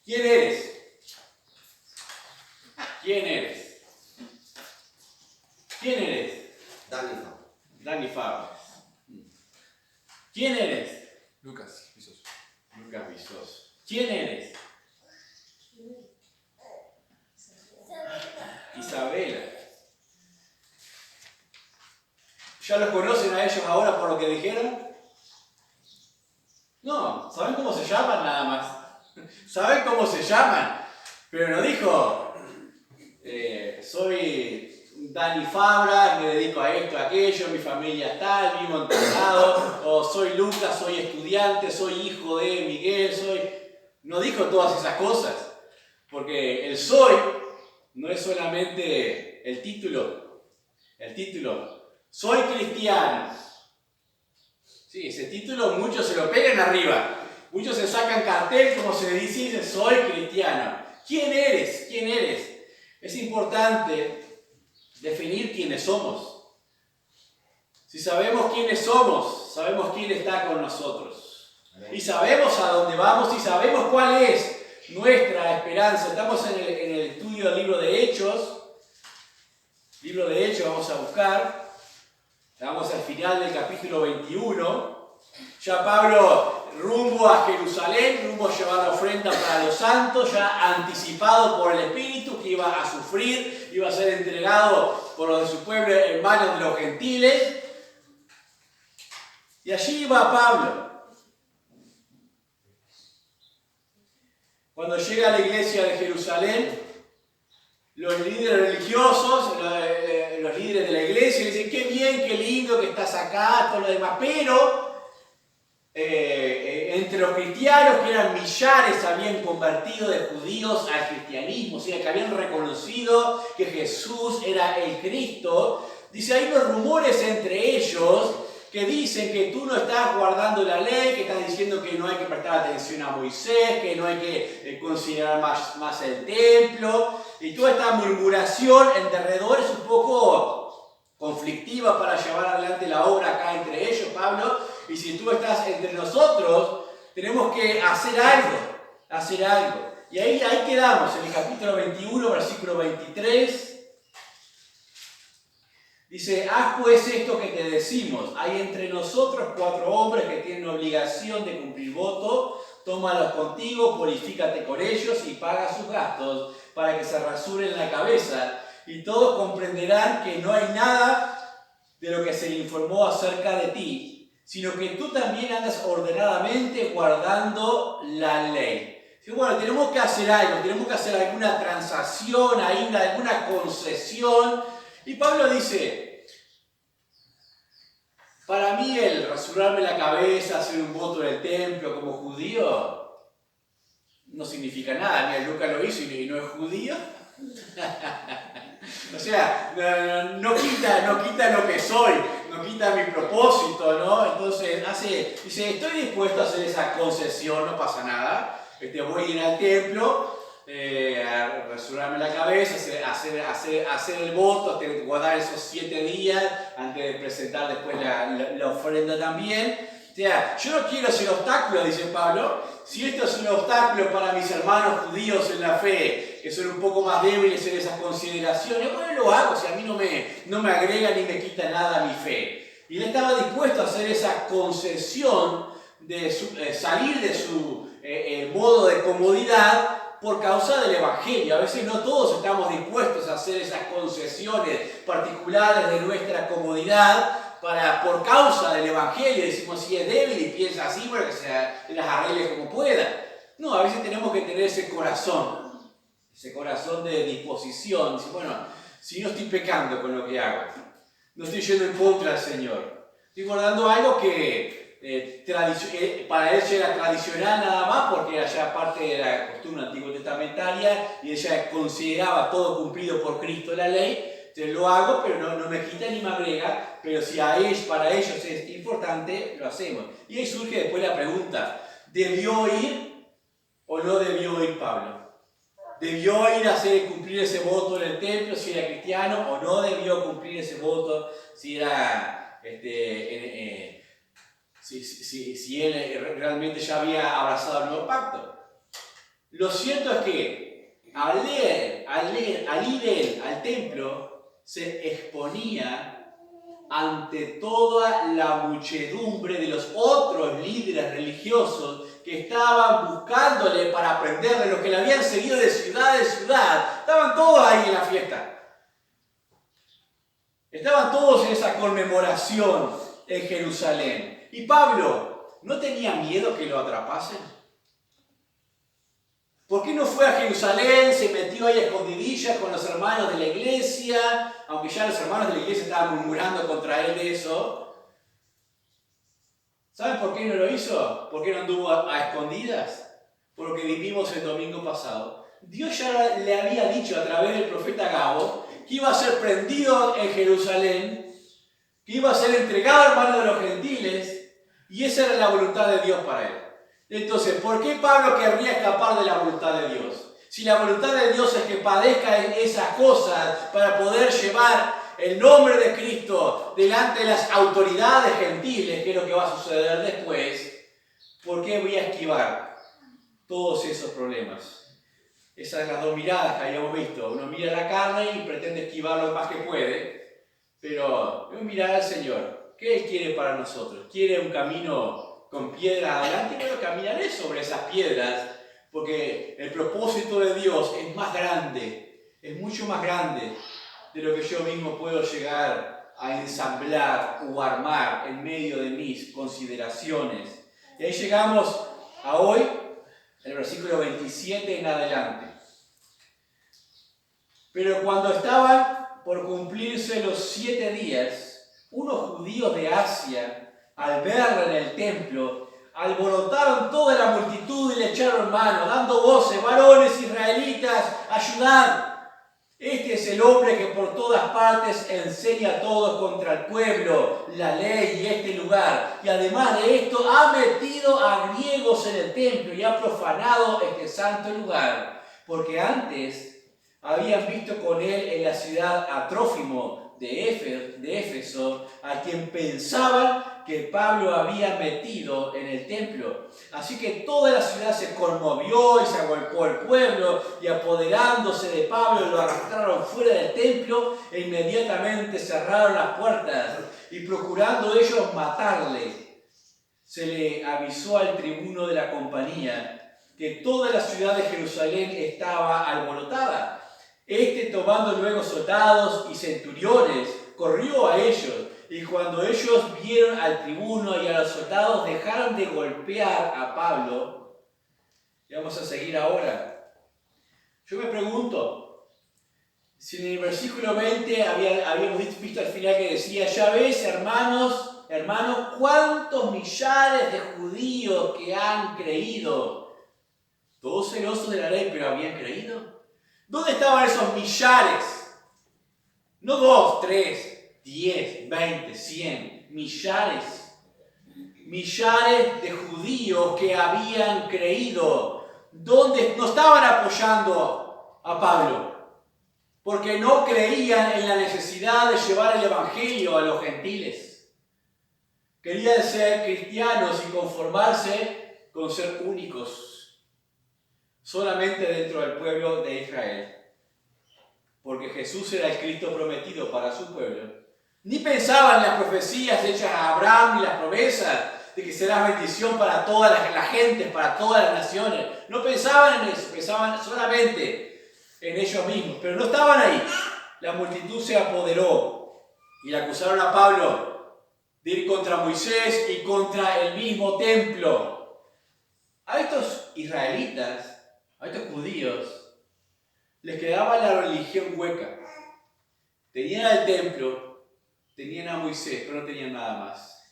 ¿Quién eres? ¿Quién eres? ¿Quién eres? Dani Fabra. ¿Quién eres? Lucas Visoso. Lucas Visoso. ¿Quién eres? Isabela. ¿Ya los conocen a ellos ahora por lo que dijeron? No, ¿saben cómo se llaman nada más? ¿Saben cómo se llaman? Pero no dijo, soy Dani Fabra, me dedico a esto, a aquello, mi familia es tal, vivo en tal lado, o soy Lucas, soy estudiante, soy hijo de Miguel, soy... No dijo todas esas cosas, porque el soy no es solamente el título, soy cristiano. Sí, ese título muchos se lo pegan arriba, muchos se sacan cartel, como se dice, y dicen, soy cristiano. ¿Quién eres? ¿Quién eres? Es importante definir quiénes somos. Si sabemos quiénes somos, sabemos quién está con nosotros. Y sabemos a dónde vamos y sabemos cuál es nuestra esperanza. Estamos en el estudio del libro de Hechos. Libro de Hechos vamos a buscar. Estamos al final del capítulo 21. Ya Pablo rumbo a Jerusalén, rumbo a llevar la ofrenda para los santos, ya anticipado por el Espíritu que iba a sufrir, iba a ser entregado por los de su pueblo en manos de los gentiles. Y allí iba Pablo. Cuando llega a la iglesia de Jerusalén, los líderes religiosos, los líderes de la iglesia, dicen, qué bien, qué lindo que estás acá, todo lo demás, pero entre los cristianos, que eran millares, habían convertido de judíos al cristianismo, o sea, que habían reconocido que Jesús era el Cristo. Dice, hay unos rumores entre ellos que dicen que tú no estás guardando la ley, que estás diciendo que no hay que prestar atención a Moisés, que no hay que considerar más el templo, y toda esta murmuración en derredor es un poco conflictiva para llevar adelante la obra acá entre ellos, Pablo. Y si tú estás entre nosotros, tenemos que hacer algo. Y ahí quedamos, en el capítulo 21, versículo 23. Dice, haz pues esto que te decimos. Hay entre nosotros 4 hombres que tienen obligación de cumplir voto. Tómalos contigo, purifícate con ellos y paga sus gastos para que se rasuren la cabeza. Y todos comprenderán que no hay nada de lo que se le informó acerca de ti, sino que tú también andas ordenadamente guardando la ley. Y bueno, tenemos que hacer algo, tenemos que hacer alguna transacción, alguna concesión. Y Pablo dice, para mí el rasurarme la cabeza, hacer un voto en el templo como judío, no significa nada. Mira, Lucas lo hizo y no es judío. O sea, no quita lo que soy, no quita mi propósito, ¿no? Entonces dice, estoy dispuesto a hacer esa concesión, no pasa nada. Voy a ir al templo, a rasurarme la cabeza, hacer el voto, guardar esos 7 días antes de presentar después la ofrenda también. O sea, yo no quiero ser obstáculo, dice Pablo. Si esto es un obstáculo para mis hermanos judíos en la fe, que son un poco más débiles en esas consideraciones, bueno, lo hago, si a mí no me agrega ni me quita nada mi fe. Y él estaba dispuesto a hacer esa concesión de salir de su modo de comodidad por causa del Evangelio. A veces no todos estamos dispuestos a hacer esas concesiones particulares de nuestra comodidad por causa del Evangelio. Decimos, si es débil y piensa así, bueno, que se las arregle como pueda. No, a veces tenemos que tener ese corazón de disposición. Decir, bueno, si no estoy pecando con lo que hago, no estoy yendo en contra del Señor, estoy guardando algo que para él era tradicional nada más, porque era ya parte de la costumbre antiguo testamentaria y ella consideraba todo cumplido por Cristo la ley. Entonces lo hago, pero no me quita ni me agrega, pero si para ellos es importante, lo hacemos. Y ahí surge después la pregunta, ¿debió ir o no debió ir Pablo? ¿Debió ir a cumplir ese voto en el templo si era cristiano o no debió cumplir ese voto si era si él realmente ya había abrazado el nuevo pacto? Lo cierto es que al ir él al templo, se exponía ante toda la muchedumbre de los otros líderes religiosos que estaban buscándole para aprender de los que le habían seguido de ciudad en ciudad. Estaban todos ahí en la fiesta. Estaban todos en esa conmemoración en Jerusalén. Y Pablo, ¿no tenía miedo que lo atrapasen? ¿Por qué no fue a Jerusalén, se metió ahí a escondidillas con los hermanos de la iglesia, aunque ya los hermanos de la iglesia estaban murmurando contra él de eso? ¿Saben por qué no lo hizo? ¿Por qué no anduvo a escondidas? Por lo que vivimos el domingo pasado. Dios ya le había dicho a través del profeta Gabo que iba a ser prendido en Jerusalén, que iba a ser entregado en manos de los gentiles, y esa era la voluntad de Dios para él. Entonces, ¿por qué Pablo querría escapar de la voluntad de Dios? Si la voluntad de Dios es que padezca esas cosas para poder llevar el nombre de Cristo delante de las autoridades gentiles, que es lo que va a suceder después, ¿por qué voy a esquivar todos esos problemas? Esas son las dos miradas que habíamos visto. Uno mira la carne y pretende esquivar lo más que puede, pero debemos mirar al Señor. ¿Qué Él quiere para nosotros? ¿Quiere un camino con piedras adelante? Bueno, caminaré sobre esas piedras, porque el propósito de Dios es más grande, es mucho más grande de lo que yo mismo puedo llegar a ensamblar o armar en medio de mis consideraciones. Y ahí llegamos a hoy, el versículo 27 en adelante. Pero cuando estaban por cumplirse los 7 días, unos judíos de Asia, al verla en el templo, alborotaron toda la multitud y le echaron mano, dando voces: varones israelitas, ayudad. Este es el hombre que por todas partes enseña a todos contra el pueblo, la ley y este lugar. Y además de esto, ha metido a griegos en el templo y ha profanado este santo lugar. Porque antes habían visto con él en la ciudad a Trófimo de Éfeso, a quien pensaban que Pablo había metido en el templo. Así que toda la ciudad se conmovió y se agolpó el pueblo, y apoderándose de Pablo lo arrastraron fuera del templo e inmediatamente cerraron las puertas, y procurando ellos matarle, se le avisó al tribuno de la compañía que toda la ciudad de Jerusalén estaba alborotada. Este, tomando luego soldados y centuriones, corrió a ellos, y cuando ellos vieron al tribuno y a los soldados, dejaron de golpear a Pablo. Y vamos a seguir ahora. Yo me pregunto, si en el versículo 20 habíamos visto al final que decía: ya ves, hermanos, cuántos millares de judíos que han creído. Todos celosos de la ley, pero habían creído. ¿Dónde estaban esos millares? No 2, 3, 10, 20, 100, millares. Millares de judíos que habían creído. ¿Dónde? No estaban apoyando a Pablo, porque no creían en la necesidad de llevar el evangelio a los gentiles. Querían ser cristianos y conformarse con ser únicos solamente dentro del pueblo de Israel, porque Jesús era el Cristo prometido para su pueblo. Ni pensaban en las profecías hechas a Abraham ni las promesas de que será bendición para todas las gentes, para todas las naciones. No pensaban en eso, pensaban solamente en ellos mismos, pero no estaban ahí. La multitud se apoderó y le acusaron a Pablo de ir contra Moisés y contra el mismo templo. A estos israelitas, a estos judíos, les quedaba la religión hueca. Tenían el templo, tenían a Moisés, pero no tenían nada más.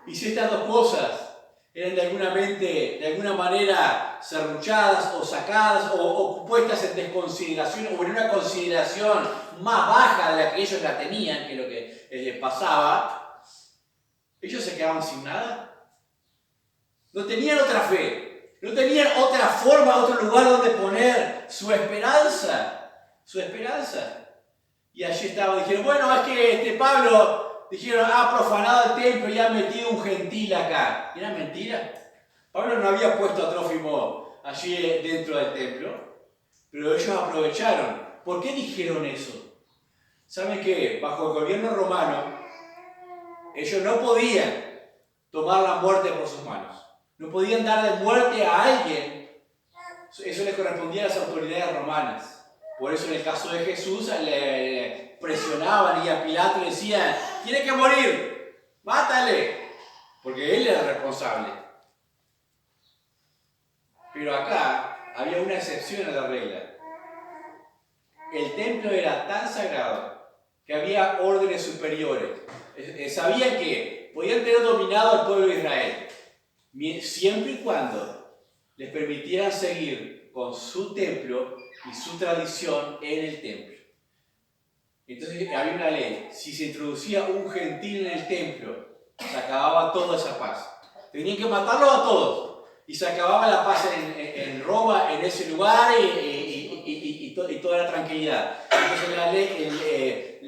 Y si estas dos cosas eran de alguna manera serruchadas o sacadas o puestas en desconsideración o en una consideración más baja de la que ellos la tenían, que es lo que les pasaba, ellos se quedaban sin nada. No tenían otra fe. No tenían otra forma, otro lugar donde poner su esperanza. Y allí dijeron, bueno, es que Pablo, ha profanado el templo y ha metido un gentil acá. ¿Era mentira? Pablo no había puesto a Trófimo allí dentro del templo, pero ellos aprovecharon. ¿Por qué dijeron eso? ¿Saben qué? Bajo el gobierno romano, ellos no podían tomar la muerte por sus manos. No podían darle muerte a alguien. Eso les correspondía a las autoridades romanas. Por eso en el caso de Jesús le presionaban y a Pilato le decían, tiene que morir, mátale, porque él era el responsable. Pero acá había una excepción a la regla. El templo era tan sagrado que había órdenes superiores. Sabían que podían tener dominado al pueblo de Israel, siempre y cuando les permitieran seguir con su templo y su tradición en el templo. Entonces había una ley: si se introducía un gentil en el templo, se acababa toda esa paz. Tenían que matarlos a todos y se acababa la paz en Roma, en ese lugar, y toda la tranquilidad. Entonces la ley,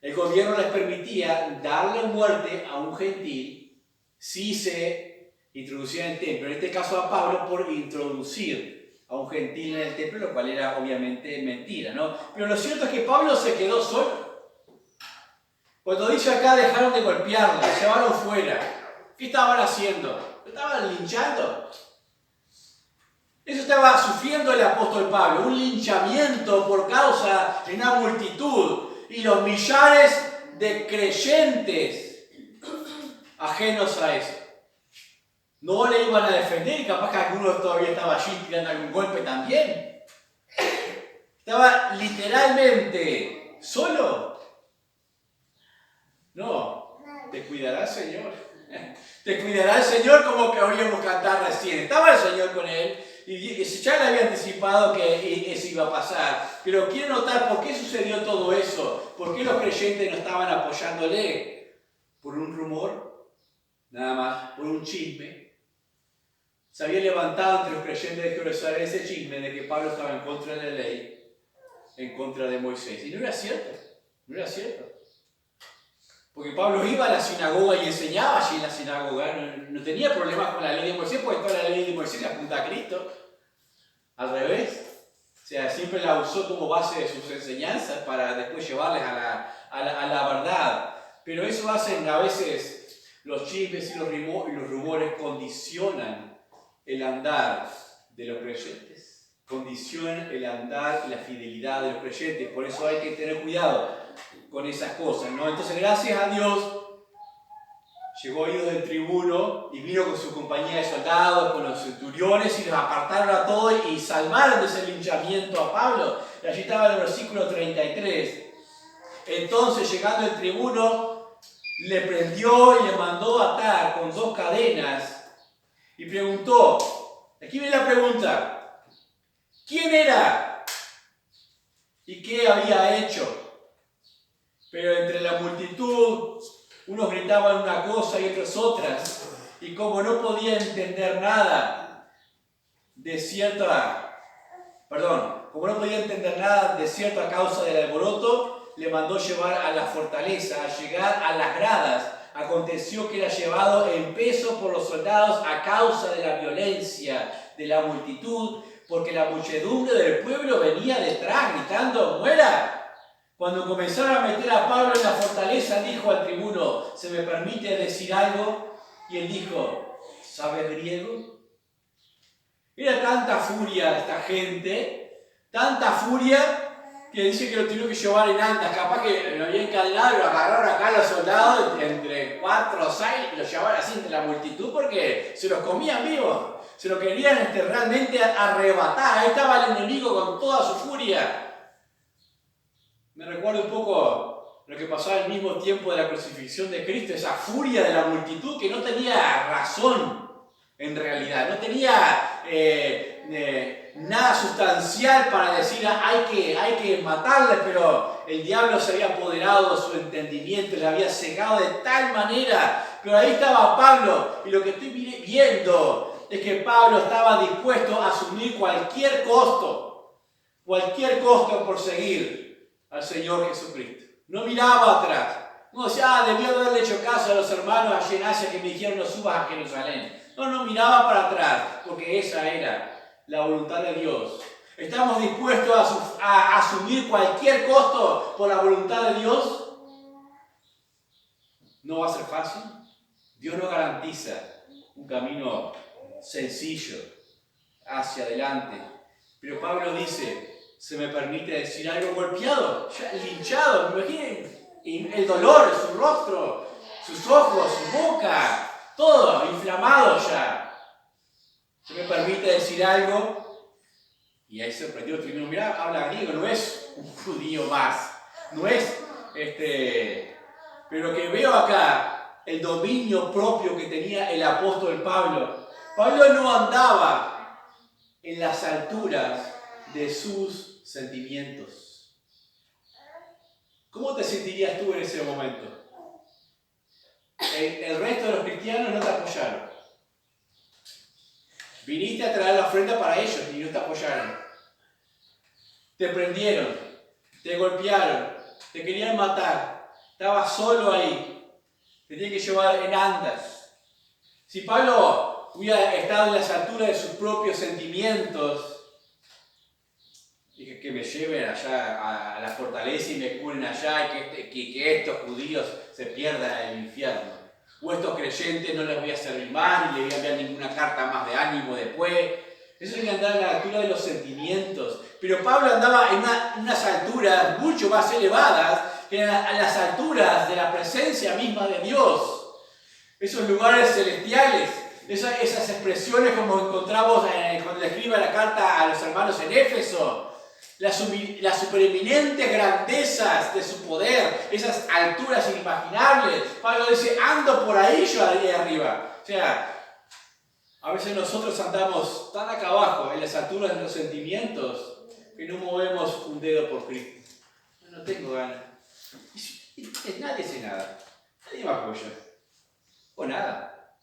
el gobierno les permitía darle muerte a un gentil si se introducía en el templo. En este caso a Pablo por introducir a un gentil en el templo, lo cual era obviamente mentira, ¿no? Pero lo cierto es que Pablo se quedó solo. Cuando dice acá dejaron de golpearlo, se llevaron fuera, ¿qué estaban haciendo? ¿Lo estaban linchando? Eso estaba sufriendo el apóstol Pablo, un linchamiento por causa de una multitud y los millares de creyentes ajenos a eso. No le iban a defender y capaz que alguno todavía estaba allí tirando algún golpe también. Estaba literalmente solo. No, te cuidará el Señor. Te cuidará el Señor, como que oíamos cantar recién. Estaba el Señor con él y ya le había anticipado que eso iba a pasar. Pero quiero notar por qué sucedió todo eso. ¿Por qué los creyentes no estaban apoyándole? ¿Por un rumor? Nada más, por un chisme. Se había levantado entre los creyentes de Jerusalén ese chisme de que Pablo estaba en contra de la ley, en contra de Moisés. Y no era cierto, no era cierto. Porque Pablo iba a la sinagoga y enseñaba allí en la sinagoga, no tenía problemas con la ley de Moisés, porque toda la ley de Moisés apunta a Cristo. Al revés, o sea, siempre la usó como base de sus enseñanzas para después llevarles a la verdad. Pero eso hacen a veces los chismes y los rumores condicionan el andar de los creyentes. Condicionan el andar y la fidelidad de los creyentes. Por eso hay que tener cuidado con esas cosas, ¿no? Entonces, gracias a Dios, llegó oídos del tribuno y vino con su compañía de soldados, con los centuriones, y los apartaron a todos y salvaron de ese linchamiento a Pablo. Y allí estaba el versículo 33. Entonces, llegando el tribuno, le prendió y le mandó atar con 2 cadenas y preguntó, aquí viene la pregunta, ¿quién era y qué había hecho? Pero entre la multitud, unos gritaban una cosa y otros otras, y como no podía entender nada de cierta causa del alboroto, le mandó llevar a la fortaleza. Al llegar a las gradas, aconteció que era llevado en peso por los soldados a causa de la violencia de la multitud, porque la muchedumbre del pueblo venía detrás gritando, ¡muera! Cuando comenzaron a meter a Pablo en la fortaleza, dijo al tribuno, ¿se me permite decir algo? Y él dijo, ¿sabes griego? Era tanta furia de esta gente, tanta furia, que dice que lo tuvieron que llevar en andas. Capaz que lo habían encadenado y lo agarraron acá a los soldados, entre 4 o 6, y lo llevaron así entre la multitud porque se los comían vivos. Se lo querían realmente arrebatar. Ahí estaba el enemigo con toda su furia. Me recuerda un poco lo que pasaba al mismo tiempo de la crucifixión de Cristo, esa furia de la multitud que no tenía razón en realidad, no tenía nada sustancial para decir hay que matarle, pero el diablo se había apoderado de su entendimiento, le había cegado de tal manera. Pero ahí estaba Pablo, y lo que estoy viendo es que Pablo estaba dispuesto a asumir cualquier costo por seguir al Señor Jesucristo. No miraba atrás, Uno decía, debió haberle hecho caso a los hermanos allí en Asia que me dijeron no subas a Jerusalén. No miraba para atrás, porque esa era la voluntad de Dios. ¿Estamos dispuestos a asumir cualquier costo por la voluntad de Dios? No va a ser fácil. Dios no garantiza un camino sencillo hacia adelante. Pero Pablo dice, se me permite decir algo, golpeado, ya linchado, me imaginen el dolor en su rostro, sus ojos, su boca, todo inflamado ya. Se me permite decir algo. Y ahí se prendió el tribunal. Mirá, habla griego, no es un judío más. No es Pero que veo acá el dominio propio que tenía el apóstol Pablo. Pablo no andaba en las alturas de sus sentimientos. ¿Cómo te sentirías tú en ese momento? El resto de los cristianos no te apoyaron. Viniste a traer la ofrenda para ellos y no te apoyaron. Te prendieron, te golpearon, te querían matar. Estabas solo ahí. Te tienen que llevar en andas. Si Pablo hubiera estado en las alturas de sus propios sentimientos, dije que me lleven allá a la fortaleza y me curen allá y que estos judíos se pierdan en el infierno. O estos creyentes no les voy a servir más ni les voy a enviar ninguna carta más de ánimo después. Eso es que andar a la altura de los sentimientos. Pero Pablo andaba en unas alturas mucho más elevadas que a las alturas de la presencia misma de Dios. Esos lugares celestiales, esas expresiones como encontramos cuando le escribe la carta a los hermanos en Éfeso. Las supereminentes grandezas de su poder, esas alturas inimaginables. Pablo dice, ando por ahí yo ahí arriba. O sea, a veces nosotros andamos tan acá abajo, en las alturas de los sentimientos, que no movemos un dedo por Cristo. No tengo ganas. Nadie hace nada. Nadie me apoya. O nada.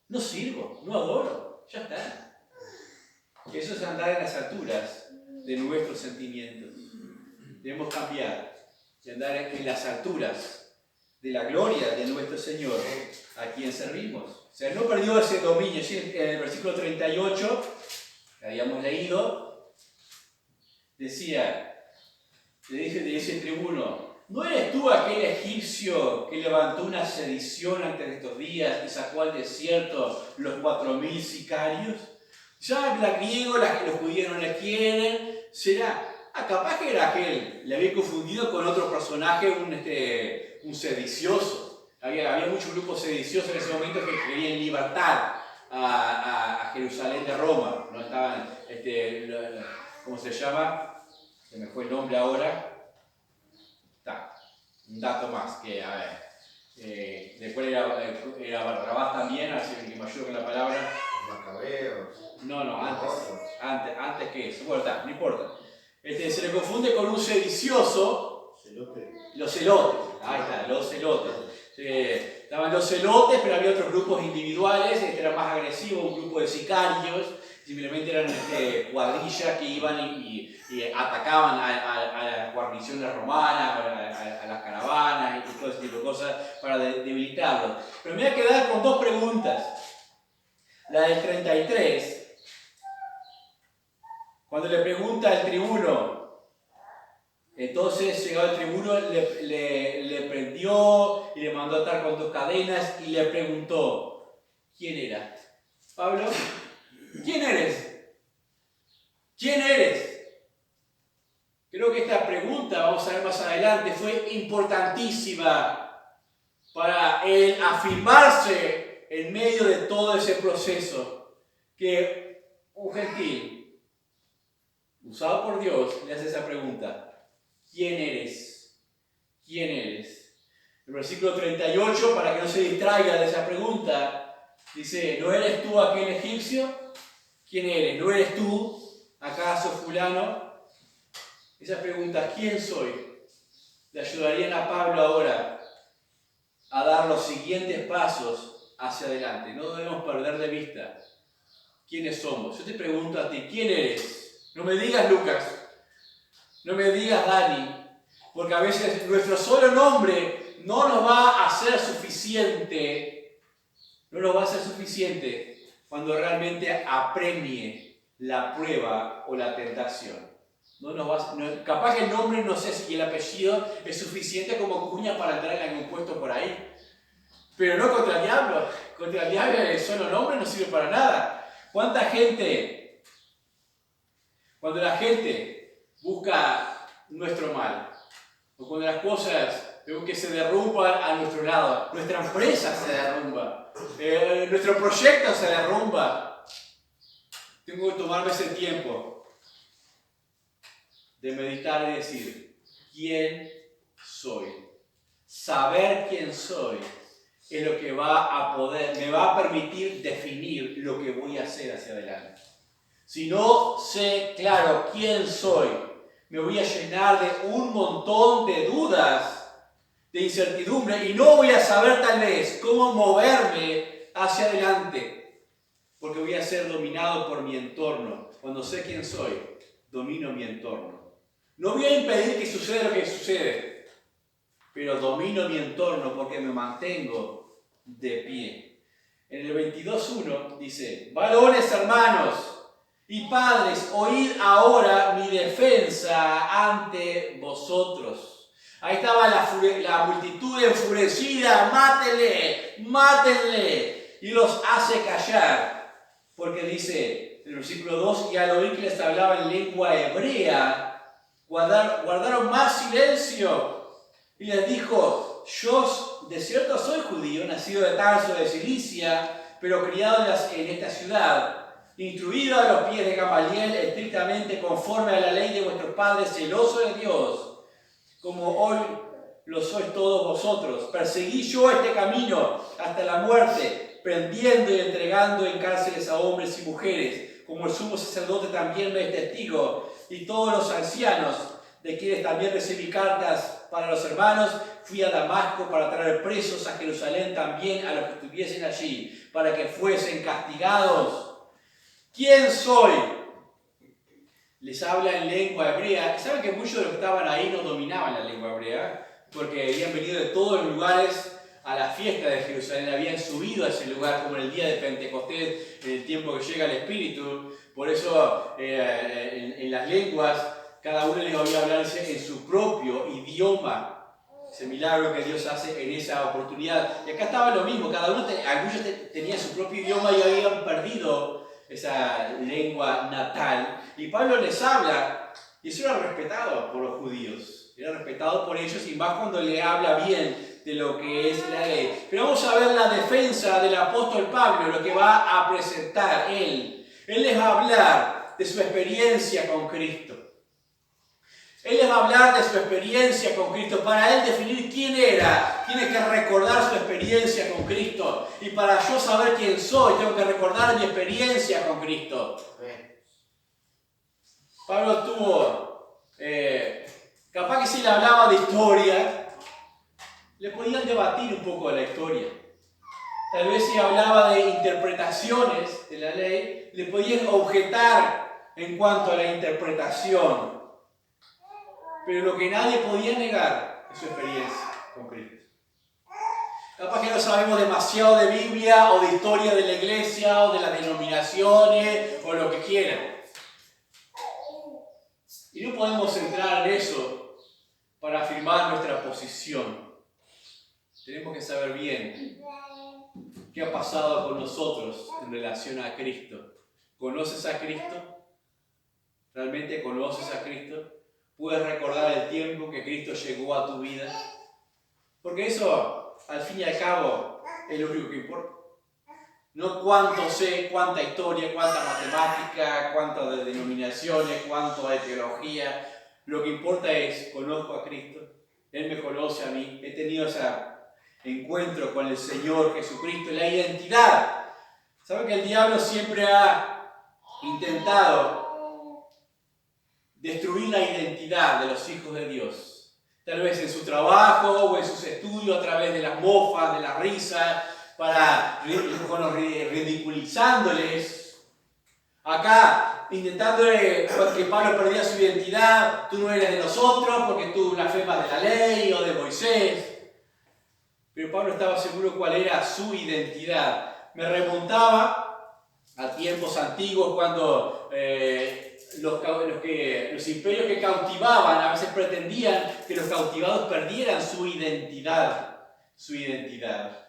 No sirvo, no adoro. Ya está. Eso es andar en las alturas de nuestros sentimientos. Debemos cambiar y andar en las alturas de la gloria de nuestro Señor, a quien servimos. O sea, no perdió ese dominio. En el versículo 38, que habíamos leído, decía, le dice el tribuno, ¿no eres tú aquel egipcio que levantó una sedición antes de estos días y sacó al desierto los 4.000 sicarios? Ya habla griego, los judíos no le quieren. Será, capaz que era aquel, le había confundido con otro personaje, un sedicioso. Había muchos grupos sediciosos en ese momento que querían libertar a Jerusalén de Roma. No estaban, ¿cómo se llama? Se me fue el nombre ahora. Está, un dato más que, a ver, después era Barrabás también, así que me ayudo con la palabra. Macabeos. No, antes que eso. Bueno, no importa. Se le confunde con un sedicioso. Los celotes. Ahí está, los celotes. Estaban los celotes, pero había otros grupos individuales. Era más agresivo, un grupo de sicarios. Simplemente eran cuadrillas que iban y atacaban a las guarniciones romanas, a las caravanas y todo ese tipo de cosas para debilitarlos. Pero me voy a quedar con dos preguntas. La del 33. Cuando le pregunta al tribuno, entonces llegado el tribuno, le prendió y le mandó a atar con 2 cadenas y le preguntó, ¿quién era? Pablo, ¿quién eres? ¿Quién eres? Creo que esta pregunta, vamos a ver más adelante, fue importantísima para él afirmarse en medio de todo ese proceso, que un gentil usado por Dios le hace esa pregunta: ¿quién eres? ¿Quién eres? El versículo 38, para que no se distraiga de esa pregunta, dice: ¿no eres tú aquel egipcio? ¿Quién eres? ¿No eres tú acaso fulano? Esas preguntas, ¿quién soy?, le ayudarían a Pablo ahora a dar los siguientes pasos hacia adelante. No debemos perder de vista quiénes somos. Yo te pregunto a ti, ¿quién eres? No me digas Lucas, no me digas Dani, porque a veces nuestro solo nombre no nos va a ser suficiente, cuando realmente apremie la prueba o la tentación. Capaz que el nombre, no sé si el apellido es suficiente como cuña para entrar en algún puesto por ahí. Pero no contra el diablo. Contra el diablo solo nombre no sirve para nada. ¿Cuánta gente, cuando la gente busca nuestro mal, o cuando las cosas vemos que se derrumban a nuestro lado, nuestra empresa se derrumba, nuestro proyecto se derrumba, tengo que tomarme ese tiempo de meditar y decir, ¿quién soy? Saber quién soy es lo que me va a permitir definir lo que voy a hacer hacia adelante. Si no sé claro quién soy, me voy a llenar de un montón de dudas, de incertidumbre, y no voy a saber tal vez cómo moverme hacia adelante, porque voy a ser dominado por mi entorno. Cuando sé quién soy, domino mi entorno. No voy a impedir que suceda lo que sucede, pero domino mi entorno porque me mantengo de pie. En el 22.1 dice, varones hermanos y padres, oíd ahora mi defensa ante vosotros. Ahí estaba la multitud enfurecida, mátenle, y los hace callar, porque dice en el versículo 2, y al oír que les hablaba en lengua hebrea, guardaron más silencio, y les dijo, yo de cierto soy judío, nacido de Tarso de Cilicia, pero criado en esta ciudad, instruido a los pies de Gamaliel, estrictamente conforme a la ley de vuestros padres, celoso de Dios, como hoy lo sois todos vosotros. Perseguí yo este camino hasta la muerte, prendiendo y entregando en cárceles a hombres y mujeres, como el sumo sacerdote también me es testigo, y todos los ancianos, de quienes también recibí cartas para los hermanos. Fui a Damasco para traer presos a Jerusalén también a los que estuviesen allí, para que fuesen castigados. ¿Quién soy? Les habla en lengua hebrea. ¿Saben que muchos de los que estaban ahí no dominaban la lengua hebrea? Porque habían venido de todos los lugares a la fiesta de Jerusalén, habían subido a ese lugar como en el día de Pentecostés, en el tiempo que llega el Espíritu. Por eso en las lenguas cada uno les oía hablarse en su propio idioma. Ese milagro que Dios hace en esa oportunidad. Y acá estaba lo mismo, algunos tenían su propio idioma y habían perdido esa lengua natal. Y Pablo les habla, y eso era respetado por los judíos. Era respetado por ellos, y más cuando le habla bien de lo que es la ley. Pero vamos a ver la defensa del apóstol Pablo, lo que va a presentar él. Él les va a hablar de su experiencia con Cristo. Él les va a hablar de su experiencia con Cristo. Para él definir quién era, tiene que recordar su experiencia con Cristo. Y para yo saber quién soy, tengo que recordar mi experiencia con Cristo. Pablo tuvo, capaz que si le hablaba de historia, le podían debatir un poco de la historia. Tal vez si hablaba de interpretaciones de la ley, le podían objetar en cuanto a la interpretación. Pero lo que nadie podía negar es su experiencia con Cristo. Capaz que no sabemos demasiado de Biblia o de historia de la iglesia o de las denominaciones o lo que quieran. Y no podemos entrar en eso para afirmar nuestra posición. Tenemos que saber bien qué ha pasado con nosotros en relación a Cristo. ¿Conoces a Cristo? ¿Realmente conoces a Cristo? ¿Puedes recordar el tiempo que Cristo llegó a tu vida? Porque eso, al fin y al cabo, es lo único que importa. No cuánto sé, cuánta historia, cuánta matemática, cuántas de denominaciones, cuánto de teología. Lo que importa es, conozco a Cristo, Él me conoce a mí, he tenido ese encuentro con el Señor Jesucristo, la identidad. ¿Saben que el diablo siempre ha intentado destruir la identidad de los hijos de Dios? Tal vez en su trabajo o en sus estudios, a través de las mofas, de la risa, ridiculizándoles. Acá, intentando que Pablo perdiera su identidad, tú no eres de nosotros porque tú blasfemas de la ley o de Moisés. pero Pablo estaba seguro cuál era su identidad. Me remontaba a tiempos antiguos cuando los imperios que cautivaban a veces pretendían que los cautivados perdieran su identidad. Su identidad.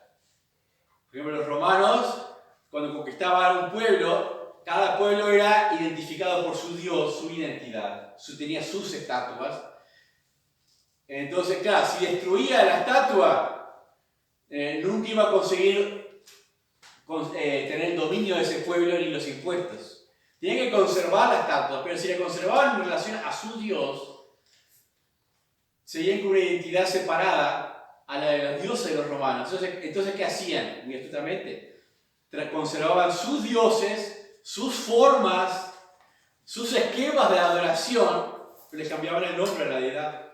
Por ejemplo, los romanos, cuando conquistaban un pueblo, cada pueblo era identificado por su dios, su identidad. Tenía sus estatuas. Entonces, claro, si destruía la estatua, nunca iba a conseguir tener el dominio de ese pueblo ni los impuestos. Tenía que conservar la estatua, pero si la conservaban en relación a su dios, seguían con una identidad separada a la de los dioses de los romanos. Entonces ¿qué hacían? Muy astutamente, conservaban sus dioses, sus formas, sus esquemas de adoración, pero les cambiaban el nombre a la deidad.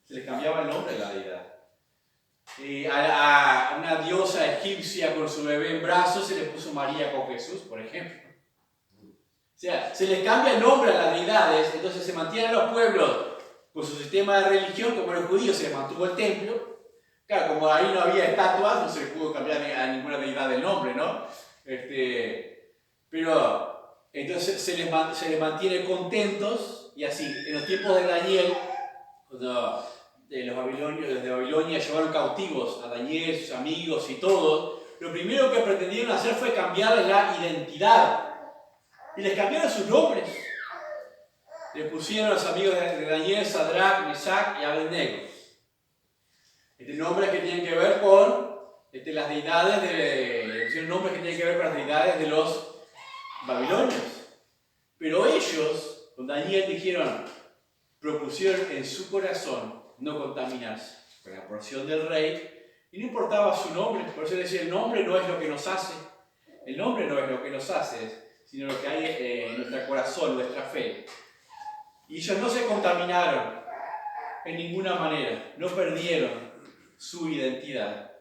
Se les cambiaba el nombre a la deidad. A una diosa egipcia con su bebé en brazos se le puso María con Jesús, por ejemplo. O sea, se les cambia el nombre a las deidades, entonces se mantienen los pueblos con su sistema de religión, como los judíos se les mantuvo el templo. Claro, como ahí no había estatuas, no se les pudo cambiar a ninguna deidad el nombre, ¿no? Pero entonces se les mantiene contentos, y así, en los tiempos de Daniel, cuando los de Babilonia llevaron cautivos a Daniel, sus amigos y todos, lo primero que pretendieron hacer fue cambiarles la identidad. Y les cambiaron sus nombres. Le pusieron a los amigos de Daniel, Sadrach, Mesach y Abednego. Nombres que tienen que ver con las deidades le pusieron nombres que tienen que ver con las deidades de los babilonios. Pero ellos, con Daniel, propusieron en su corazón no contaminarse con la porción del rey, y no importaba su nombre. Por eso decía, el nombre no es lo que nos hace. El nombre no es lo que nos hace, sino lo que hay en nuestro corazón, nuestra fe. Y ellos no se contaminaron en ninguna manera, no perdieron su identidad.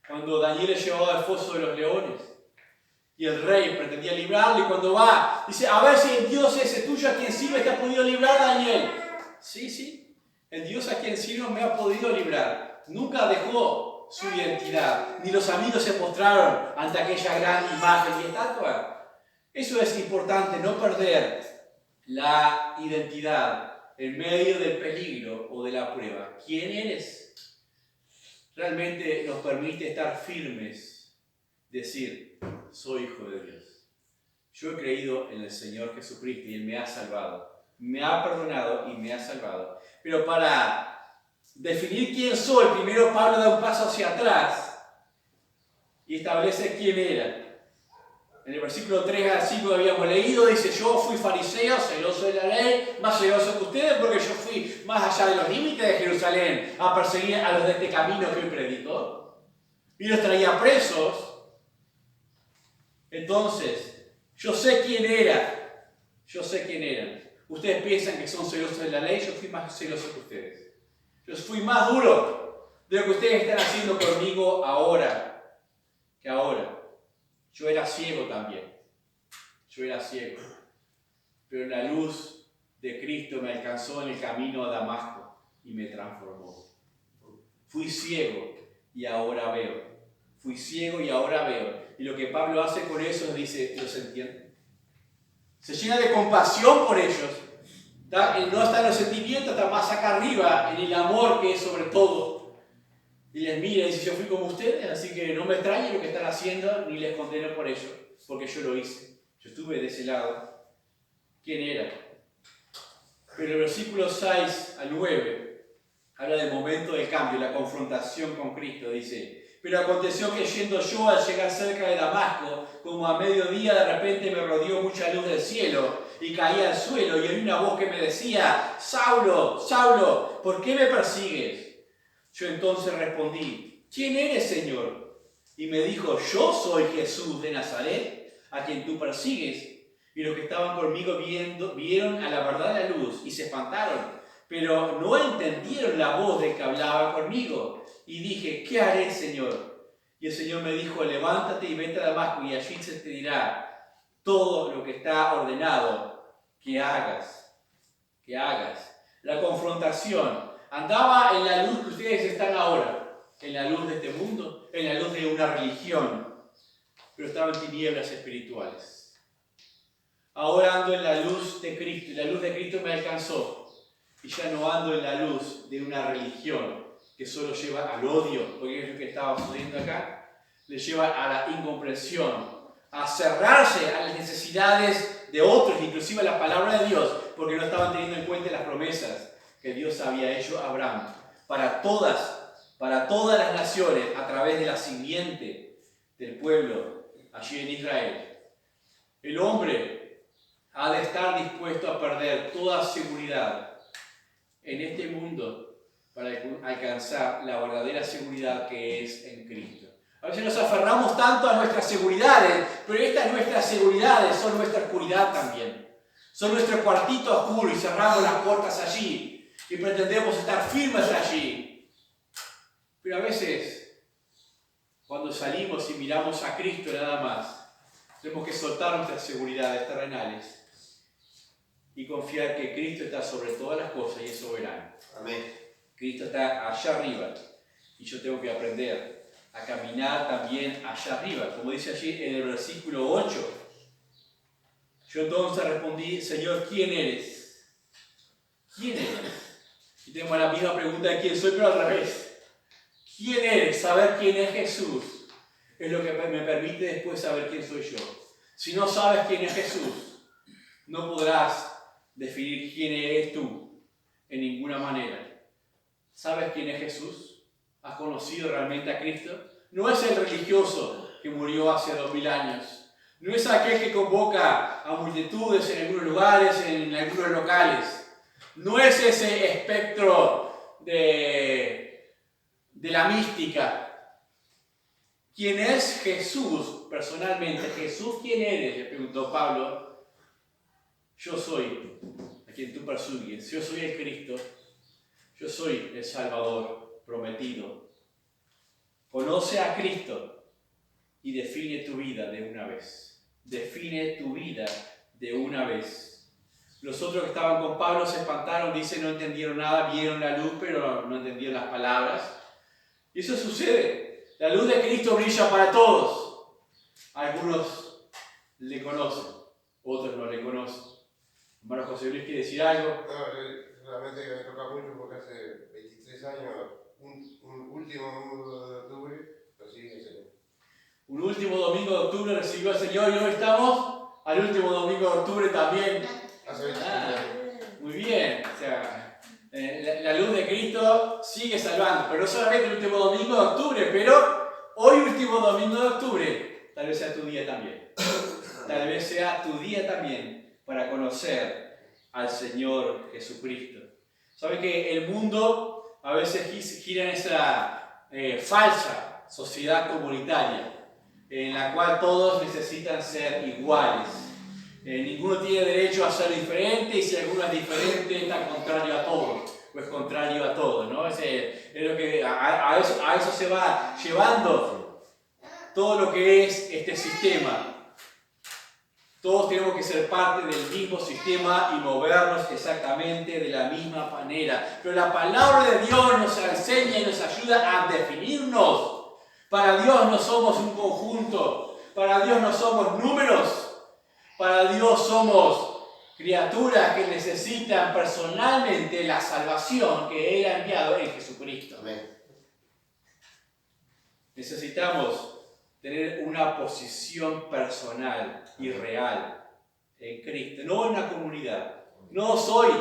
Cuando Daniel es llevado al foso de los leones y el rey pretendía librarlo, y cuando va, dice, a ver si el Dios ese tuyo a quien sirve te ha podido librar, Daniel. Sí, el Dios a quien sirvo me ha podido librar. Nunca dejó su identidad, ni los amigos se postraron ante aquella gran imagen y estatua. Eso es importante, no perder la identidad en medio del peligro o de la prueba. ¿Quién eres? Realmente nos permite estar firmes, decir, soy hijo de Dios. Yo he creído en el Señor Jesucristo y Él me ha salvado, me ha perdonado y me ha salvado. Pero para definir quién soy, primero Pablo da un paso hacia atrás y establece quién era. En el versículo 3 al 5 habíamos leído, dice, yo fui fariseo, celoso de la ley, más celoso que ustedes porque yo fui más allá de los límites de Jerusalén a perseguir a los de este camino que hoy predico y los traía presos. Entonces, yo sé quién era, Ustedes piensan que son celosos de la ley, yo fui más celoso que ustedes. Yo fui más duro de lo que ustedes están haciendo conmigo ahora, que ahora. Yo era ciego también, pero la luz de Cristo me alcanzó en el camino a Damasco y me transformó. Fui ciego y ahora veo. Y lo que Pablo hace con eso es, dice, los entiende. Se llena de compasión por ellos. No está en los sentimientos, está más acá arriba, en el amor que es sobre todo. Y les mira y dice, yo fui como ustedes, así que no me extrañe lo que están haciendo, ni les condeno por ello, porque yo lo hice. Yo estuve de ese lado. ¿Quién era? Pero el versículo 6 al 9 habla del momento del cambio, la confrontación con Cristo. Dice, pero aconteció que yendo yo al llegar cerca de Damasco, como a mediodía de repente me rodeó mucha luz del cielo y caí al suelo y oí una voz que me decía, Saulo, Saulo, ¿por qué me persigues? Yo entonces respondí, ¿quién eres, Señor? Y me dijo, yo soy Jesús de Nazaret, a quien tú persigues. Y los que estaban conmigo vieron a la verdad la luz y se espantaron, pero no entendieron la voz del que hablaba conmigo. Y dije, ¿qué haré, Señor? Y el Señor me dijo, levántate y vete a Damasco, y allí se te dirá todo lo que está ordenado que hagas. La confrontación. Andaba en la luz que ustedes están ahora. en la luz de este mundo, en la luz de una religión, pero estaba en tinieblas espirituales. Ahora ando en la luz de Cristo, y la luz de Cristo me alcanzó, y ya no ando en la luz de una religión que solo lleva al odio, porque es lo que estaba sucediendo acá, le lleva a la incomprensión, a cerrarse a las necesidades de otros, inclusive a la palabra de Dios, porque no estaban teniendo en cuenta las promesas que Dios había hecho a Abraham para todas las naciones, a través de la simiente del pueblo allí en Israel. El hombre ha de estar dispuesto a perder toda seguridad en este mundo para alcanzar la verdadera seguridad que es en Cristo. A veces nos aferramos tanto a nuestras seguridades, pero estas nuestras seguridades son nuestra oscuridad también. Son nuestro cuartito oscuro y cerramos las puertas allí y pretendemos estar firmes allí. Pero a veces, cuando salimos y miramos a Cristo nada más, tenemos que soltar nuestras seguridades terrenales y confiar que Cristo está sobre todas las cosas y es soberano. Amén. Cristo está allá arriba y yo tengo que aprender a caminar también allá arriba, como dice allí en el versículo 8. Yo entonces respondí: Señor, ¿quién eres? ¿Quién eres? Y tengo la misma pregunta de quién soy, pero al revés. ¿Quién eres? Saber quién es Jesús es lo que me permite después saber quién soy yo. Si no sabes quién es Jesús, no podrás definir quién eres tú en ninguna manera. ¿Sabes quién es Jesús? ¿Has conocido realmente a Cristo? No es el religioso que murió hace 2000 años. No es aquel que convoca a multitudes en algunos lugares, en algunos locales. No es ese espectro de la mística. ¿Quién es Jesús personalmente? Jesús, ¿quién eres? Le preguntó Pablo. Yo soy a quien tú persigues. Yo soy el Cristo. Yo soy el Salvador prometido. Conoce a Cristo y define tu vida de una vez. Define tu vida de una vez. Los otros que estaban con Pablo se espantaron, dicen, no entendieron nada, vieron la luz, pero no entendieron las palabras. Y eso sucede. La luz de Cristo brilla para todos. Algunos le conocen, otros no le conocen. Hermano José Luis, ¿quiere decir algo? No, realmente me toca mucho porque hace 23 años, un último domingo de octubre, recibí el Señor. Un último domingo de octubre recibió al Señor y hoy estamos al último domingo de octubre también. Hace 23 años. Muy bien, o sea, la luz de Cristo sigue salvando, pero no solamente el último domingo de octubre, pero hoy último domingo de octubre, tal vez sea tu día también. Tal vez sea tu día también para conocer al Señor Jesucristo. ¿Saben que el mundo a veces gira en esa falsa sociedad comunitaria en la cual todos necesitan ser iguales? Ninguno tiene derecho a ser diferente y si alguno es diferente está contrario a todo, o es contrario a todo, ¿no? Es lo que, a eso se va llevando todo lo que es este sistema. Todos tenemos que ser parte del mismo sistema y movernos exactamente de la misma manera. Pero la palabra de Dios nos enseña y nos ayuda a definirnos. Para Dios no somos un conjunto, para Dios no somos números. Para Dios somos criaturas que necesitan personalmente la salvación que Él ha enviado en Jesucristo. Amén. Necesitamos tener una posición personal y real en Cristo, no en una comunidad. No soy,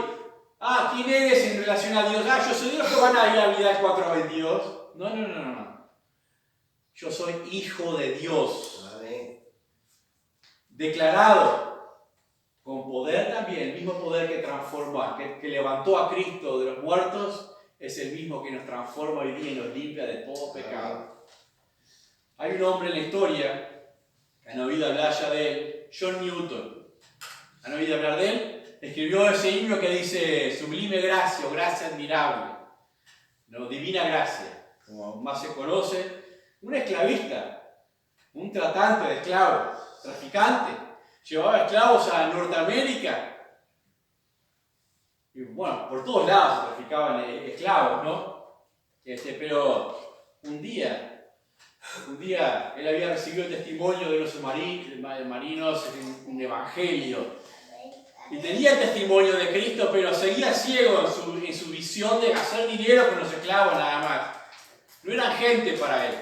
¿quién eres en relación a Dios? Yo soy Dios que van a ir a vida 4:22. No. Yo soy hijo de Dios. Amén. Declarado con poder también, el mismo poder que transformó, que levantó a Cristo de los muertos, es el mismo que nos transforma hoy día y nos limpia de todo pecado. Hay un hombre en la historia, que han oído hablar ya de él, John Newton. ¿Han oído hablar de él? Escribió ese himno que dice sublime gracia o gracia admirable, ¿no? Divina gracia, como más se conoce. Un esclavista, un tratante de esclavos, traficante, llevaba esclavos a Norteamérica. Y bueno, por todos lados se traficaban esclavos, ¿no? Pero un día él había recibido el testimonio de los marinos en un evangelio. Y tenía el testimonio de Cristo, pero seguía ciego en su visión de hacer dinero con los esclavos nada más. No eran gente para él,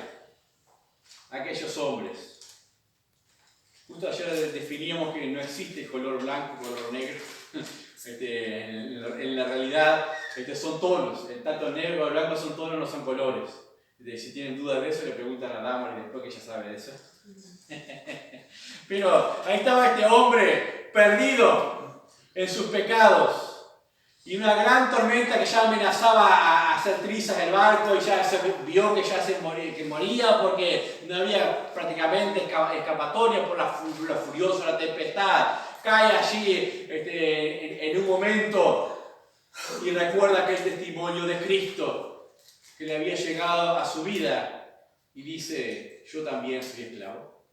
aquellos hombres. Justo ayer definíamos que no existe color blanco, color negro. En la realidad son tonos. Tanto el negro como el blanco son tonos, no son colores. Si tienen dudas de eso, le preguntan a Dama y después que ella sabe de eso. Pero ahí estaba este hombre perdido en sus pecados. Y una gran tormenta que ya amenazaba a hacer trizas el barco y ya se vio que ya que moría porque no había prácticamente escapatoria por la furiosa la tempestad. Cae allí en un momento y recuerda aquel testimonio de Cristo que le había llegado a su vida y dice: yo también soy esclavo.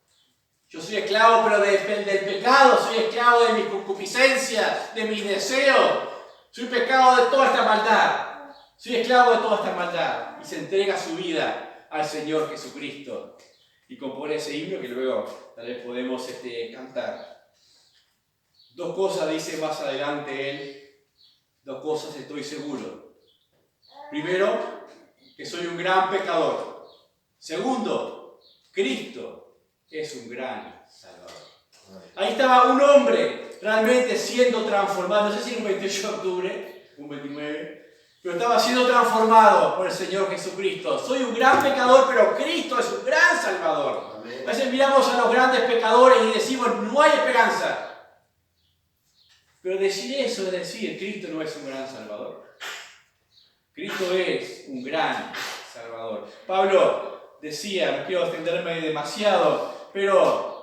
Yo soy esclavo, pero del pecado, soy esclavo de mis concupiscencias, de mis deseos. Soy pecado de toda esta maldad. Soy esclavo de toda esta maldad. Y se entrega su vida al Señor Jesucristo. Y compone ese himno que luego tal vez podemos cantar. Dos cosas dice más adelante él. Dos cosas estoy seguro. Primero, que soy un gran pecador. Segundo, Cristo es un gran Salvador. Ahí estaba un hombre realmente siendo transformado, no sé si era un 28 de octubre, un 29, pero estaba siendo transformado por el Señor Jesucristo. Soy un gran pecador, pero Cristo es un gran Salvador. Amén. A veces miramos a los grandes pecadores y decimos: no hay esperanza. Pero decir eso es decir: Cristo no es un gran Salvador. Cristo es un gran Salvador. Pablo decía, no quiero extenderme demasiado, pero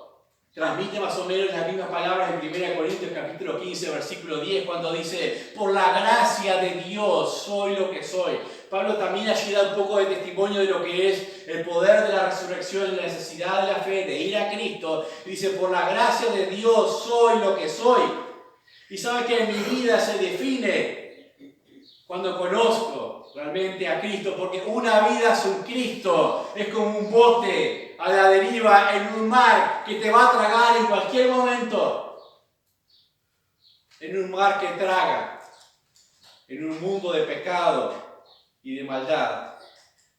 transmite más o menos las mismas palabras en 1 Corintios capítulo 15, versículo 10, cuando dice: por la gracia de Dios soy lo que soy. Pablo también allí da un poco de testimonio de lo que es el poder de la resurrección, la necesidad de la fe, de ir a Cristo. Y dice: por la gracia de Dios soy lo que soy. Y sabe que en mi vida se define cuando conozco realmente a Cristo, porque una vida sin Cristo es como un bote a la deriva en un mar que te va a tragar en cualquier momento. En un mar que traga, en un mundo de pecado y de maldad.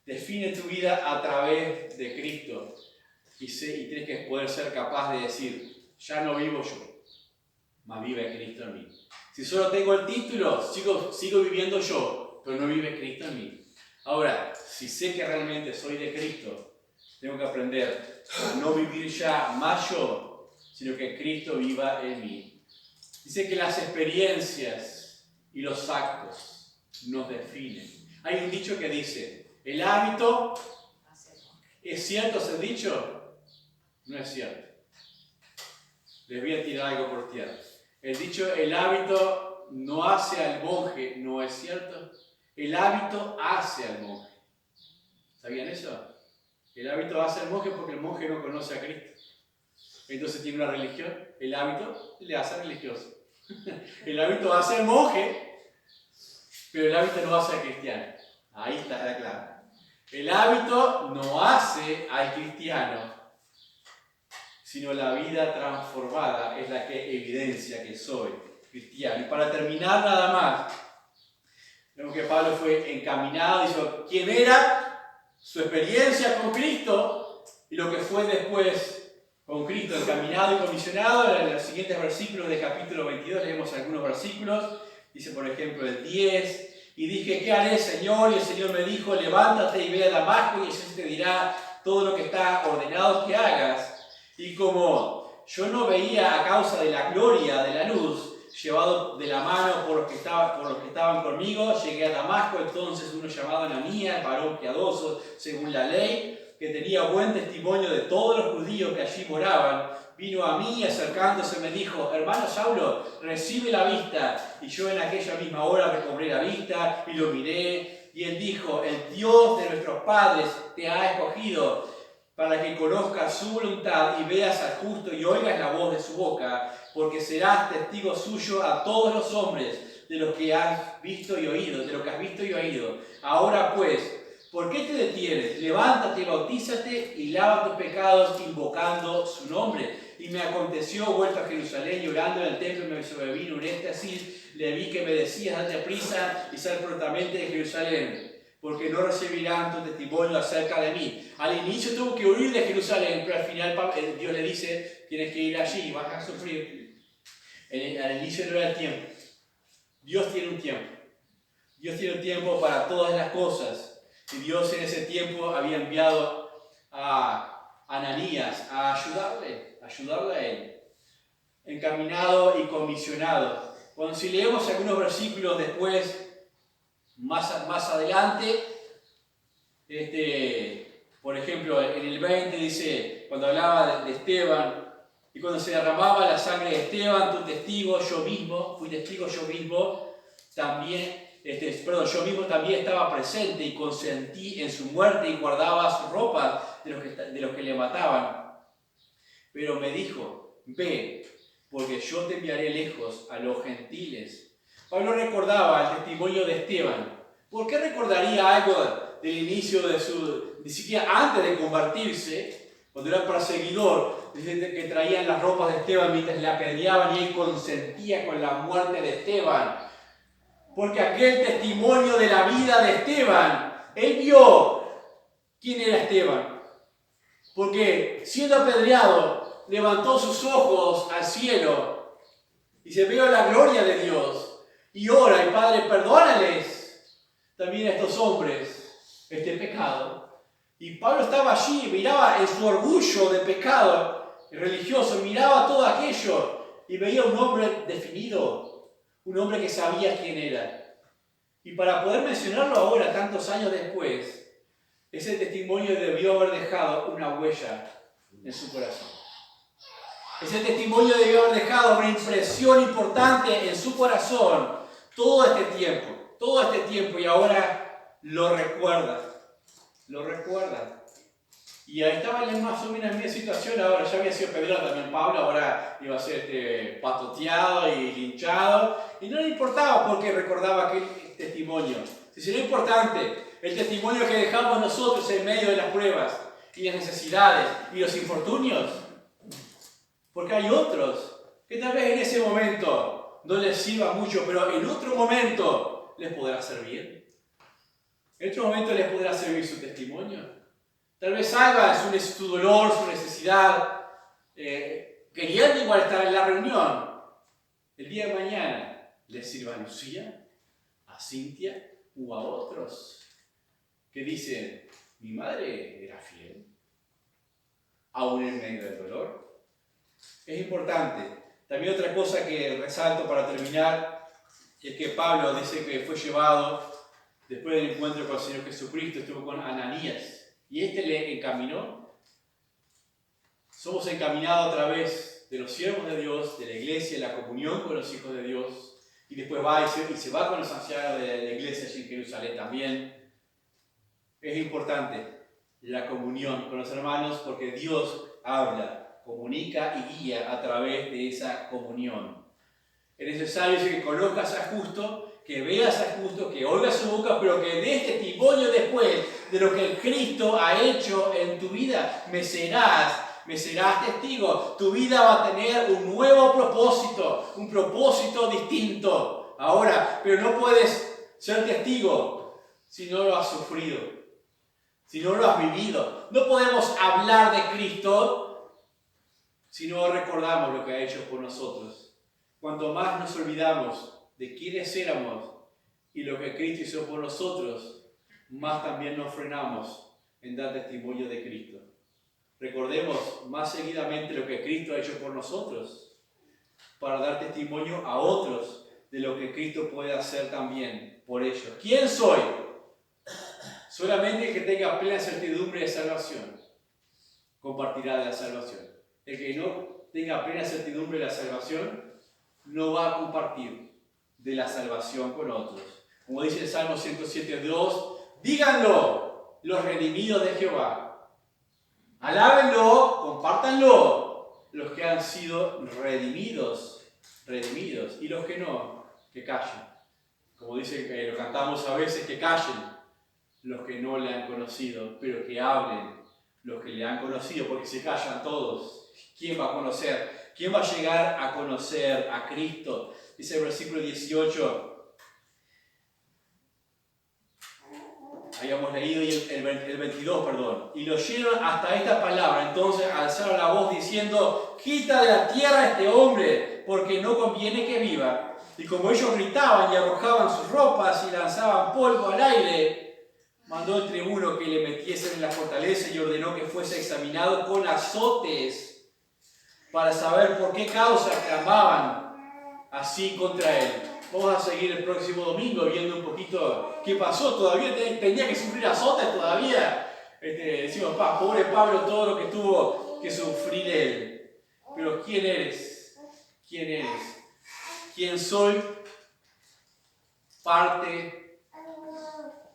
Define tu vida a través de Cristo y tienes que poder ser capaz de decir: ya no vivo yo, mas vive Cristo en mí. Si solo tengo el título, sigo viviendo yo, pero no vive Cristo en mí. Ahora, si sé que realmente soy de Cristo, tengo que aprender a no vivir ya más yo, sino que Cristo viva en mí. Dice que las experiencias y los actos nos definen. Hay un dicho que dice: el hábito, ¿es cierto ese dicho? No es cierto. Les voy a tirar algo por tierra. El dicho: el hábito no hace al monje, ¿no es cierto? El hábito hace al monje. ¿Sabían eso? El hábito hace al monje porque el monje no conoce a Cristo. Entonces tiene una religión. El hábito le hace religioso. El hábito hace al monje, pero el hábito no hace al cristiano. Ahí está la clave. El hábito no hace al cristiano, sino la vida transformada es la que evidencia que soy cristiano. Y para terminar nada más, vemos que Pablo fue encaminado, dijo quién era, su experiencia con Cristo y lo que fue después con Cristo, encaminado y comisionado. En los siguientes versículos del capítulo 22 leemos algunos versículos. Dice por ejemplo el 10, y dije: ¿qué haré, Señor? Y el Señor me dijo: levántate y ve a Damasco, y Jesús te dirá todo lo que está ordenado que hagas. Y como yo no veía a causa de la gloria de la luz, llevado de la mano por los que estaban conmigo, llegué a Damasco. Entonces uno llamado Ananías, varón piadoso según la ley, que tenía buen testimonio de todos los judíos que allí moraban, vino a mí y acercándose me dijo: hermano Saulo, recibe la vista. Y yo en aquella misma hora recobré la vista y lo miré. Y él dijo: el Dios de nuestros padres te ha escogido para que conozcas su voluntad y veas al justo y oigas la voz de su boca, porque serás testigo suyo a todos los hombres de lo que has visto y oído, Ahora pues, ¿Por qué te detienes? Levántate, bautízate y lava tus pecados invocando su nombre. Y me aconteció, vuelto a Jerusalén, llorando en el templo, me sobrevino un éxtasis, le vi que me decías, date prisa y sal prontamente de Jerusalén, porque no recibirán tu testimonio acerca de mí. Al inicio tuvo que huir de Jerusalén, pero al final Dios le dice, tienes que ir allí, vas a sufrir. Al inicio no era el tiempo. Dios tiene un tiempo. Dios tiene un tiempo para todas las cosas. Y Dios en ese tiempo había enviado a Ananías a ayudarle a él, encaminado y comisionado. Cuando si leemos algunos versículos después, más adelante, por ejemplo, en el 20 dice, cuando hablaba de Esteban, y cuando se derramaba la sangre de Esteban, tu testigo, fui testigo yo mismo, también. Yo mismo también estaba presente y consentí en su muerte y guardaba sus ropas de los que le mataban. Pero me dijo, ve, porque yo te enviaré lejos a los gentiles. Pablo recordaba el testimonio de Esteban. ¿Por qué recordaría algo del inicio ni siquiera antes de convertirse, cuando era perseguidor, que traían las ropas de Esteban mientras le apedreaban y él consentía con la muerte de Esteban? Porque aquel testimonio de la vida de Esteban, él vio quién era Esteban. Porque siendo apedreado, levantó sus ojos al cielo y se vio la gloria de Dios. Y ora, y Padre, perdónales también a estos hombres este pecado. Y Pablo estaba allí, miraba en su orgullo de pecado religioso, miraba todo aquello y veía un hombre definido. Un hombre que sabía quién era. Y para poder mencionarlo ahora, tantos años después, ese testimonio debió haber dejado una huella en su corazón. Ese testimonio debió haber dejado una impresión importante en su corazón todo este tiempo, y ahora lo recuerda. Y ahí estaba más o menos en mi situación, ahora ya había sido apedreado también Pablo, ahora iba a ser patoteado y linchado, y no le importaba porque recordaba aquel testimonio. Si sería importante, el testimonio que dejamos nosotros en medio de las pruebas y las necesidades y los infortunios, porque hay otros que tal vez en ese momento no les sirva mucho, pero en otro momento les podrá servir. En otro momento les podrá servir su testimonio. Tal vez salva su dolor, su necesidad, queriendo igual estar en la reunión. El día de mañana les sirva a Lucía, a Cintia u a otros que dicen, mi madre era fiel, aún en medio del dolor. Es importante. También otra cosa que resalto para terminar es que Pablo dice que fue llevado después del encuentro con el Señor Jesucristo, estuvo con Ananías. Y le encaminó. Somos encaminados a través de los siervos de Dios, de la iglesia, la comunión con los hijos de Dios. Y después va y se va con los ancianos de la iglesia allí en Jerusalén también. Es importante la comunión con los hermanos porque Dios habla, comunica y guía a través de esa comunión. Es necesario que conozcas a justo, que veas a justo, que oigas su boca, pero que des testimonio después de lo que el Cristo ha hecho en tu vida. Me serás testigo. Tu vida va a tener un nuevo propósito, un propósito distinto. Ahora, pero no puedes ser testigo si no lo has sufrido, si no lo has vivido. No podemos hablar de Cristo si no recordamos lo que ha hecho por nosotros. Cuanto más nos olvidamos de quiénes éramos y lo que Cristo hizo por nosotros, más también nos frenamos en dar testimonio de Cristo. Recordemos más seguidamente lo que Cristo ha hecho por nosotros, para dar testimonio a otros de lo que Cristo puede hacer también por ellos. ¿Quién soy? Solamente el que tenga plena certidumbre de salvación compartirá de la salvación. El que no tenga plena certidumbre de la salvación no va a compartir de la salvación con otros. Como dice el Salmo 107:2, díganlo los redimidos de Jehová. Alábenlo, compártanlo los que han sido redimidos. Y los que no, que callen. Como dice, lo cantamos a veces, que callen. los que no le han conocido, pero que hablen los que le han conocido, porque se callan todos. ¿Quién va a conocer? ¿Quién va a llegar a conocer a Cristo? Dice el versículo 18. Habíamos leído el 22, perdón. Y lo oyeron hasta esta palabra. Entonces alzaron la voz diciendo: quita de la tierra a este hombre, porque no conviene que viva. Y como ellos gritaban y arrojaban sus ropas y lanzaban polvo al aire, mandó el tribuno que le metiesen en la fortaleza y ordenó que fuese examinado con azotes para saber por qué causa clamaban así contra él. Vamos a seguir el próximo domingo viendo un poquito qué pasó. Todavía tenía que sufrir azotes todavía. Decimos, pobre Pablo, todo lo que tuvo que sufrir él. Pero ¿quién eres? ¿Quién eres? ¿Quién soy? Parte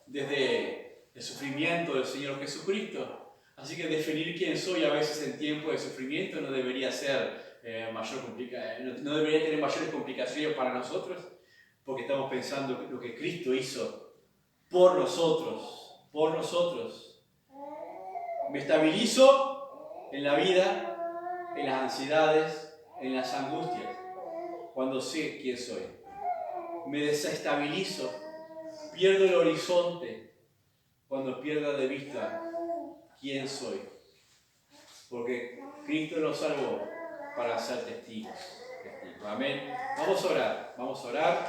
desde el sufrimiento del Señor Jesucristo. Así que definir quién soy a veces en tiempo de sufrimiento no debería ser no debería tener mayores complicaciones para nosotros, porque estamos pensando lo que Cristo hizo por nosotros, por nosotros. Me estabilizo en la vida, en las ansiedades, en las angustias, cuando sé quién soy. Me desestabilizo, pierdo el horizonte cuando pierdo de vista quién soy, porque Cristo nos salvó para ser testigos. Amén. Vamos a orar.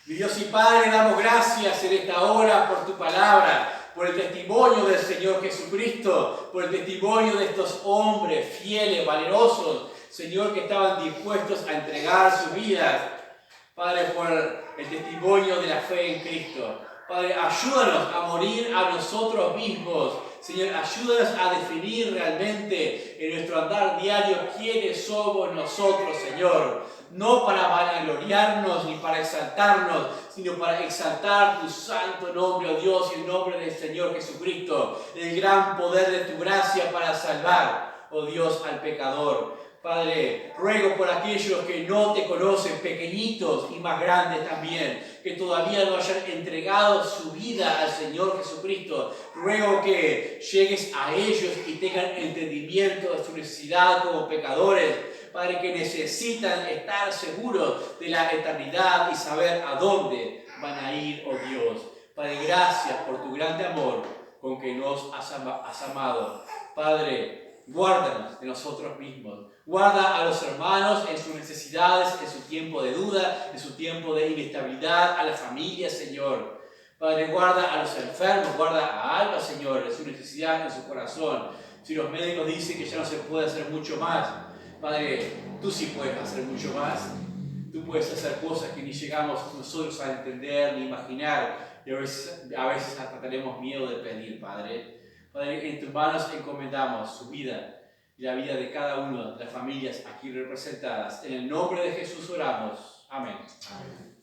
Mi Dios y Padre, damos gracias en esta hora por tu palabra, por el testimonio del Señor Jesucristo, por el testimonio de estos hombres fieles, valerosos, Señor, que estaban dispuestos a entregar su vida. Padre, por el testimonio de la fe en Cristo. Padre, ayúdanos a morir a nosotros mismos. Señor, ayúdanos a definir realmente en nuestro andar diario quiénes somos nosotros, Señor. No para vanagloriarnos ni para exaltarnos, sino para exaltar tu santo nombre, oh Dios, y el nombre del Señor Jesucristo, el gran poder de tu gracia para salvar, oh Dios, al pecador. Padre, ruego por aquellos que no te conocen, pequeñitos y más grandes también, que todavía no hayan entregado su vida al Señor Jesucristo. Ruego que llegues a ellos y tengan entendimiento de su necesidad como pecadores. Padre, que necesitan estar seguros de la eternidad y saber a dónde van a ir, oh Dios. Padre, gracias por tu grande amor con que nos has amado. Padre, guárdanos de nosotros mismos. Guarda a los hermanos en sus necesidades, en su tiempo de duda, en su tiempo de inestabilidad, a la familia, Señor. Padre, guarda a los enfermos, guarda a Alba, Señor, en su necesidad, en su corazón. Si los médicos dicen que ya no se puede hacer mucho más, Padre, tú sí puedes hacer mucho más. Tú puedes hacer cosas que ni llegamos nosotros a entender ni imaginar. Y a veces hasta tenemos miedo de pedir, Padre. Padre, en tus manos encomendamos su vida y la vida de cada una de las familias aquí representadas. En el nombre de Jesús oramos. Amén. Amén.